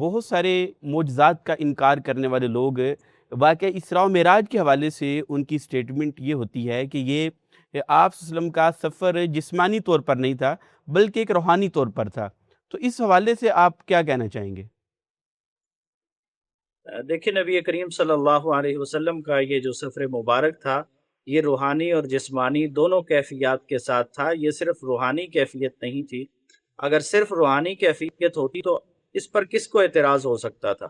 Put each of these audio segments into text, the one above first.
بہت سارے معجزات کا انکار کرنے والے لوگ واقعہ اسراء و معراج کے حوالے سے ان کی سٹیٹمنٹ یہ ہوتی ہے کہ یہ آپ صلی اللہ علیہ وسلم کا سفر جسمانی طور پر نہیں تھا بلکہ ایک روحانی طور پر تھا۔ تو اس حوالے سے آپ کیا کہنا چاہیں گے؟ دیکھیں، نبی کریم صلی اللہ علیہ وسلم کا یہ جو سفر مبارک تھا، یہ روحانی اور جسمانی دونوں کیفیات کے ساتھ تھا۔ یہ صرف روحانی کیفیت نہیں تھی۔ اگر صرف روحانی کیفیت ہوتی تو اس پر کس کو اعتراض ہو سکتا تھا؟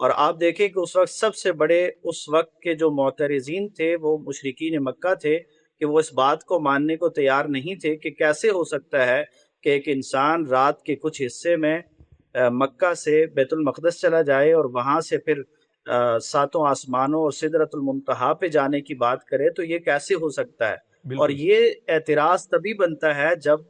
اور آپ دیکھیں کہ اس وقت سب سے بڑے اس وقت کے جو معترضین تھے وہ مشرکین مکہ تھے، کہ وہ اس بات کو ماننے کو تیار نہیں تھے کہ کیسے ہو سکتا ہے کہ ایک انسان رات کے کچھ حصے میں مکہ سے بیت المقدس چلا جائے اور وہاں سے پھر ساتوں آسمانوں اور سدرۃ المنتہا پہ جانے کی بات کرے، تو یہ کیسے ہو سکتا ہے؟ اور بالکل یہ اعتراض تبھی بنتا ہے جب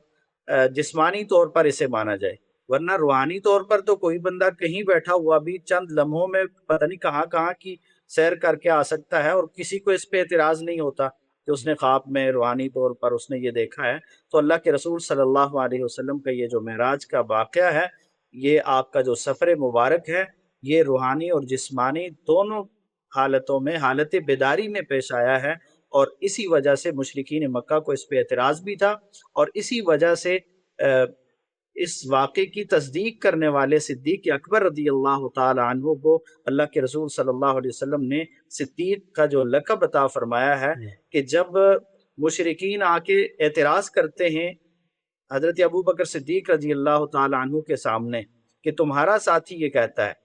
جسمانی طور پر اسے مانا جائے، ورنہ روحانی طور پر تو کوئی بندہ کہیں بیٹھا ہوا بھی چند لمحوں میں پتہ نہیں کہاں کہاں کی سیر کر کے آ سکتا ہے، اور کسی کو اس پہ اعتراض نہیں ہوتا کہ اس نے خواب میں روحانی طور پر اس نے یہ دیکھا ہے۔ تو اللہ کے رسول صلی اللہ علیہ وسلم کا یہ جو معراج کا واقعہ ہے، یہ آپ کا جو سفر مبارک ہے، یہ روحانی اور جسمانی دونوں حالتوں میں حالت بیداری میں پیش آیا ہے، اور اسی وجہ سے مشرکین مکہ کو اس پہ اعتراض بھی تھا، اور اسی وجہ سے اس واقعے کی تصدیق کرنے والے صدیق اکبر رضی اللہ تعالی عنہ کو اللہ کے رسول صلی اللہ علیہ وسلم نے صدیق کا جو لقب عطا فرمایا ہے، کہ جب مشرکین آ کے اعتراض کرتے ہیں حضرت ابو بکر صدیق رضی اللہ تعالی عنہ کے سامنے کہ تمہارا ساتھی یہ کہتا ہے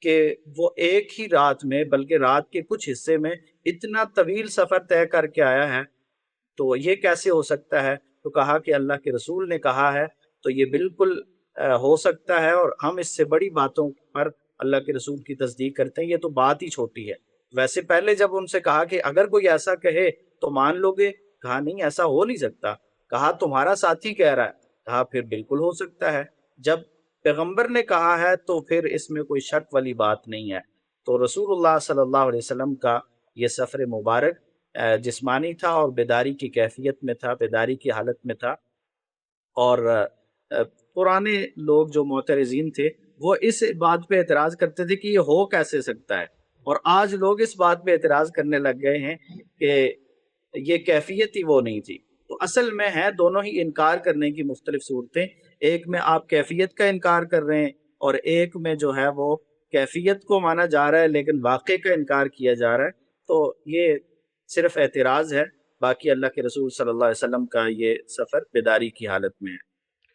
کہ وہ ایک ہی رات میں بلکہ رات کے کچھ حصے میں اتنا طویل سفر طے کر کے آیا ہے، تو یہ کیسے ہو سکتا ہے؟ تو کہا کہ اللہ کے رسول نے کہا ہے تو یہ بالکل ہو سکتا ہے، اور ہم اس سے بڑی باتوں پر اللہ کے رسول کی تصدیق کرتے ہیں۔ یہ تو بات ہی چھوٹی ہے۔ ویسے پہلے جب ان سے کہا کہ اگر کوئی ایسا کہے تو مان لو گے؟ کہا نہیں، ایسا ہو نہیں سکتا۔ کہا تمہارا ساتھی کہہ رہا ہے؟ کہا پھر بالکل ہو سکتا ہے۔ جب پیغمبر نے کہا ہے تو پھر اس میں کوئی شک والی بات نہیں ہے۔ تو رسول اللہ صلی اللہ علیہ وسلم کا یہ سفر مبارک جسمانی تھا اور بیداری کی کیفیت میں تھا، بیداری کی حالت میں تھا۔ اور پرانے لوگ جو معترضین تھے وہ اس بات پہ اعتراض کرتے تھے کہ یہ ہو کیسے سکتا ہے، اور آج لوگ اس بات پہ اعتراض کرنے لگ گئے ہیں کہ یہ کیفیت ہی وہ نہیں تھی۔ تو اصل میں ہے دونوں ہی انکار کرنے کی مختلف صورتیں، ایک میں آپ کیفیت کا انکار کر رہے ہیں، اور ایک میں جو ہے وہ کیفیت کو مانا جا رہا ہے لیکن واقعے کا انکار کیا جا رہا ہے۔ تو یہ صرف اعتراض ہے، باقی اللہ کے رسول صلی اللہ علیہ وسلم کا یہ سفر بیداری کی حالت میں ہے۔